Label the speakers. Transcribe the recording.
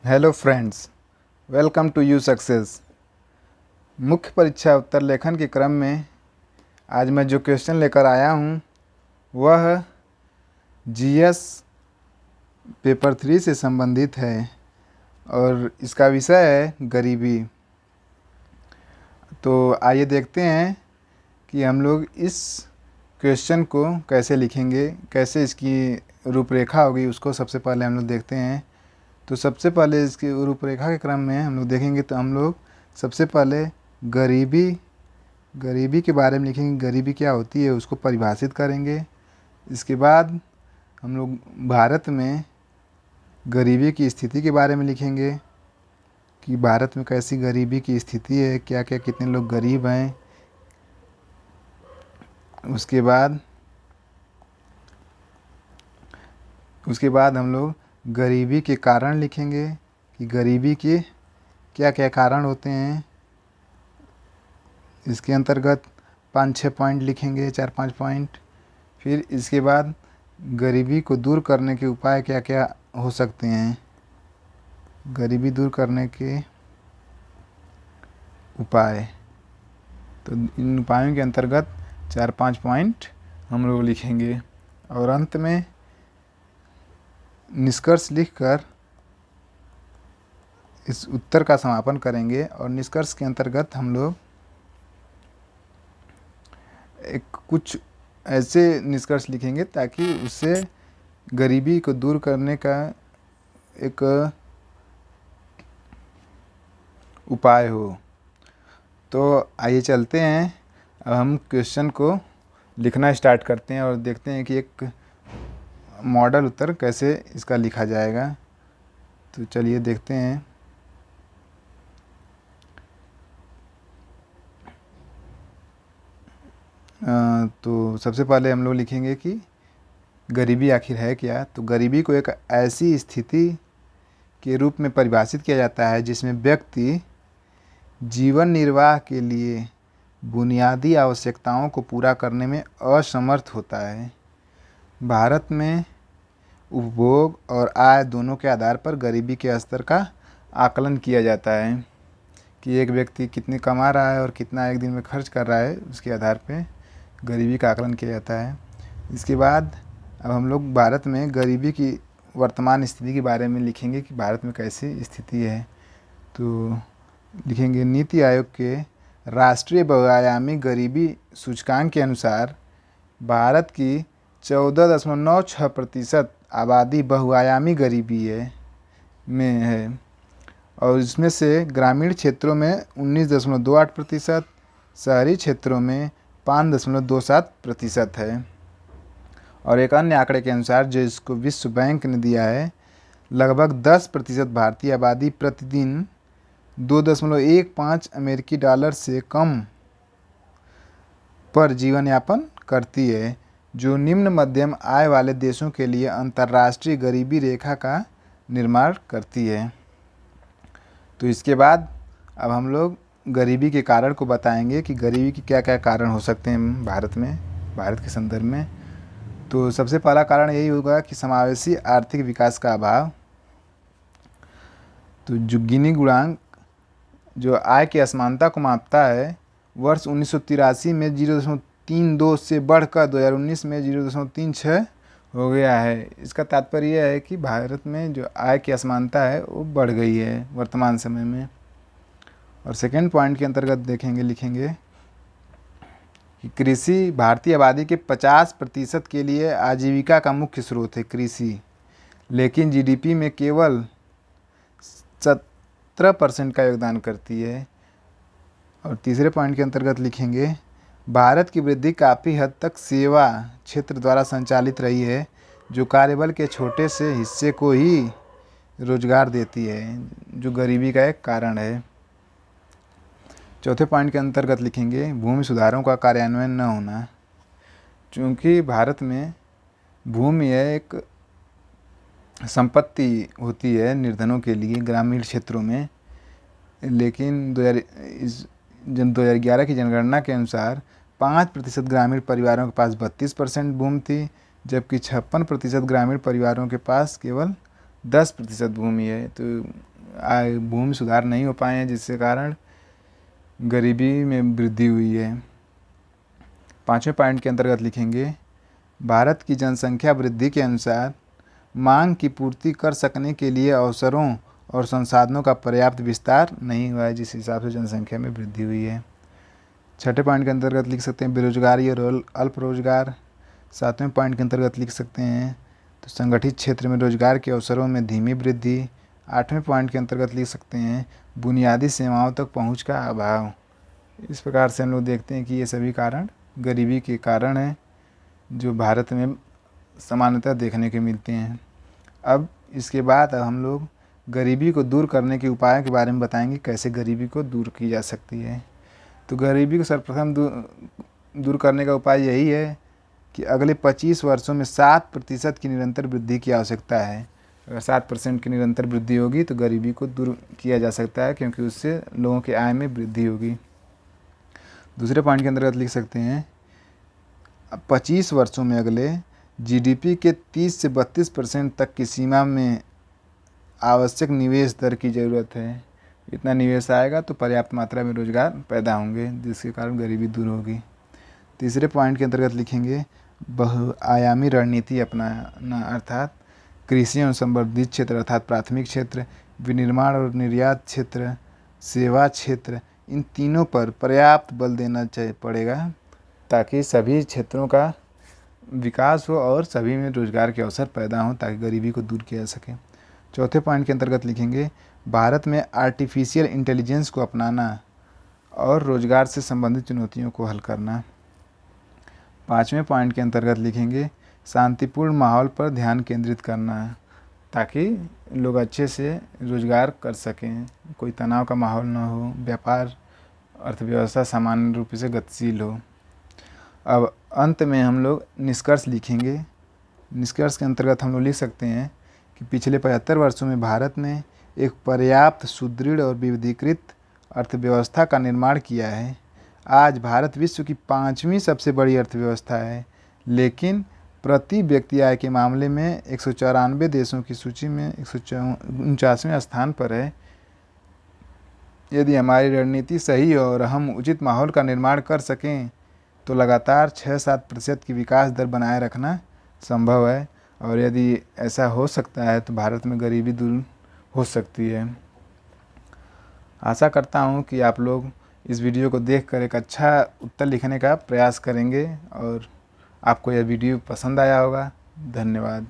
Speaker 1: Hello friends, welcome to you success. मुख्य परीक्षा उत्तर लेखन के क्रम में आज मैं जो क्वेश्चन लेकर आया हूँ वह जीएस पेपर 3 से संबंधित है और इसका विषय है गरीबी। तो आइए देखते हैं कि हम लोग इस क्वेश्चन को कैसे लिखेंगे, कैसे इसकी रूपरेखा होगी, उसको सबसे पहले हम लोग देखते हैं। तो सबसे पहले इसकी रूपरेखा के क्रम में हम लोग देखेंगे तो हम लोग सबसे पहले गरीबी के बारे में लिखेंगे। गरीबी क्या होती है उसको परिभाषित करेंगे। इसके बाद हम लोग भारत में गरीबी की स्थिति के बारे में लिखेंगे कि भारत में कैसी गरीबी की स्थिति है, क्या क्या कितने लोग गरीब हैं। उसके बाद हम लोग गरीबी के कारण लिखेंगे कि गरीबी के क्या क्या कारण होते हैं। इसके अंतर्गत 5-6 पॉइंट लिखेंगे, 4-5 पॉइंट। फिर इसके बाद गरीबी को दूर करने के उपाय क्या क्या हो सकते हैं, गरीबी दूर करने के उपाय। तो इन उपायों के अंतर्गत 4-5 पॉइंट हम लोग लिखेंगे और अंत में निष्कर्ष लिखकर इस उत्तर का समापन करेंगे। और निष्कर्ष के अंतर्गत हम लोग कुछ ऐसे निष्कर्ष लिखेंगे ताकि उससे गरीबी को दूर करने का एक उपाय हो। तो आइए चलते हैं, अब हम क्वेश्चन को लिखना स्टार्ट करते हैं और देखते हैं कि एक मॉडल उत्तर कैसे इसका लिखा जाएगा। तो चलिए देखते हैं। तो सबसे पहले हम लोग लिखेंगे कि गरीबी आखिर है क्या। तो गरीबी को एक ऐसी स्थिति के रूप में परिभाषित किया जाता है जिसमें व्यक्ति जीवन निर्वाह के लिए बुनियादी आवश्यकताओं को पूरा करने में असमर्थ होता है। भारत में उपभोग और आय दोनों के आधार पर गरीबी के स्तर का आकलन किया जाता है कि एक व्यक्ति कितने कमा रहा है और कितना एक दिन में खर्च कर रहा है, उसके आधार पे गरीबी का आकलन किया जाता है। इसके बाद अब हम लोग भारत में गरीबी की वर्तमान स्थिति के बारे में लिखेंगे कि भारत में कैसी स्थिति है। तो लिखेंगे नीति आयोग के राष्ट्रीय बहुआयामी गरीबी सूचकांक के अनुसार भारत की 14.96% आबादी बहुआयामी गरीबी में है और इसमें से ग्रामीण क्षेत्रों में 19.28%, शहरी क्षेत्रों में 5.27% है। और एक अन्य आंकड़े के अनुसार जो इसको विश्व बैंक ने दिया है, लगभग 10% भारतीय आबादी प्रतिदिन 2.15 अमेरिकी डॉलर से कम पर जीवन यापन करती है, जो निम्न मध्यम आय वाले देशों के लिए अंतर्राष्ट्रीय गरीबी रेखा का निर्माण करती है। तो इसके बाद अब हम लोग गरीबी के कारण को बताएंगे कि गरीबी के क्या क्या कारण हो सकते हैं भारत के संदर्भ में। तो सबसे पहला कारण यही होगा कि समावेशी आर्थिक विकास का अभाव। तो जो गिनी गुणांक जो आय की असमानता को मापता है, वर्ष 1983 में 0.32 से बढ़कर 2019 में 0.36 हो गया है। इसका तात्पर्य यह है कि भारत में जो आय की असमानता है वो बढ़ गई है वर्तमान समय में। और सेकेंड पॉइंट के अंतर्गत लिखेंगे कि कृषि भारतीय आबादी के 50% के लिए आजीविका का मुख्य स्रोत है कृषि, लेकिन जीडीपी में केवल 17% का योगदान करती है। और तीसरे पॉइंट के अंतर्गत लिखेंगे भारत की वृद्धि काफ़ी हद तक सेवा क्षेत्र द्वारा संचालित रही है, जो कार्यबल के छोटे से हिस्से को ही रोजगार देती है, जो गरीबी का एक कारण है। चौथे पॉइंट के अंतर्गत लिखेंगे भूमि सुधारों का कार्यान्वयन न होना। चूँकि भारत में भूमि एक संपत्ति होती है निर्धनों के लिए ग्रामीण क्षेत्रों में, लेकिन 2011 की जनगणना के अनुसार 5% ग्रामीण परिवारों के पास 32% भूमि थी, जबकि 56% ग्रामीण परिवारों के पास केवल 10% भूमि है। तो भूमि सुधार नहीं हो पाए हैं, जिसके कारण गरीबी में वृद्धि हुई है। 5वें पॉइंट के अंतर्गत लिखेंगे, भारत की जनसंख्या वृद्धि के अनुसार मांग की पूर्ति कर सकने के लिए अवसरों और संसाधनों का पर्याप्त विस्तार नहीं हुआ है, जिस हिसाब से जनसंख्या में वृद्धि हुई है। 6ठे पॉइंट के अंतर्गत लिख सकते हैं बेरोजगारी और अल्प रोजगार। 7वें पॉइंट के अंतर्गत लिख सकते हैं तो संगठित क्षेत्र में रोजगार के अवसरों में धीमी वृद्धि। 8वें पॉइंट के अंतर्गत लिख सकते हैं बुनियादी सेवाओं तक पहुंच का अभाव। इस प्रकार से हम लोग देखते हैं कि ये सभी कारण गरीबी के कारण हैं, जो भारत में सामान्यतः देखने को मिलते हैं। अब इसके बाद हम लोग गरीबी को दूर करने के उपायों के बारे में बताएंगे, कैसे गरीबी को दूर की जा सकती है। तो गरीबी को सर्वप्रथम दूर करने का उपाय यही है कि अगले 25 वर्षों में 7% की निरंतर वृद्धि की आवश्यकता है। अगर 7% की निरंतर वृद्धि होगी तो गरीबी को दूर किया जा सकता है, क्योंकि उससे लोगों के आय में वृद्धि होगी। दूसरे पॉइंट के अंतर्गत लिख सकते हैं 25 वर्षों में अगले जीडीपी के 30 से 32% तक की सीमा में आवश्यक निवेश दर की ज़रूरत है। इतना निवेश आएगा तो पर्याप्त मात्रा में रोजगार पैदा होंगे, जिसके कारण गरीबी दूर होगी। तीसरे पॉइंट के अंतर्गत लिखेंगे बहुआयामी रणनीति अपनाना, अर्थात कृषि एवं संवर्धित क्षेत्र अर्थात प्राथमिक क्षेत्र, विनिर्माण और निर्यात क्षेत्र, सेवा क्षेत्र, इन तीनों पर पर्याप्त बल देना पड़ेगा, ताकि सभी क्षेत्रों का विकास हो और सभी में रोजगार के अवसर पैदा हों, ताकि गरीबी को दूर किया जा सके। चौथे पॉइंट के अंतर्गत लिखेंगे भारत में आर्टिफिशियल इंटेलिजेंस को अपनाना और रोजगार से संबंधित चुनौतियों को हल करना। 5वें पॉइंट के अंतर्गत लिखेंगे शांतिपूर्ण माहौल पर ध्यान केंद्रित करना, ताकि लोग अच्छे से रोजगार कर सकें, कोई तनाव का माहौल न हो, व्यापार अर्थव्यवस्था सामान्य रूप से गतिशील हो। अब अंत में हम लोग निष्कर्ष लिखेंगे। निष्कर्ष के अंतर्गत हम लोग लिख सकते हैं कि पिछले 75 वर्षों में भारत ने एक पर्याप्त सुदृढ़ और विविधीकृत अर्थव्यवस्था का निर्माण किया है। आज भारत विश्व की 5वीं सबसे बड़ी अर्थव्यवस्था है, लेकिन प्रति व्यक्ति आय के मामले में 194 देशों की सूची में 149वें स्थान पर है। यदि हमारी रणनीति सही हो और हम उचित माहौल का निर्माण कर सकें तो लगातार 6-7% की विकास दर बनाए रखना संभव है, और यदि ऐसा हो सकता है तो भारत में गरीबी दूर हो सकती है। आशा करता हूँ कि आप लोग इस वीडियो को देखकर एक अच्छा उत्तर लिखने का प्रयास करेंगे और आपको यह वीडियो पसंद आया होगा। धन्यवाद।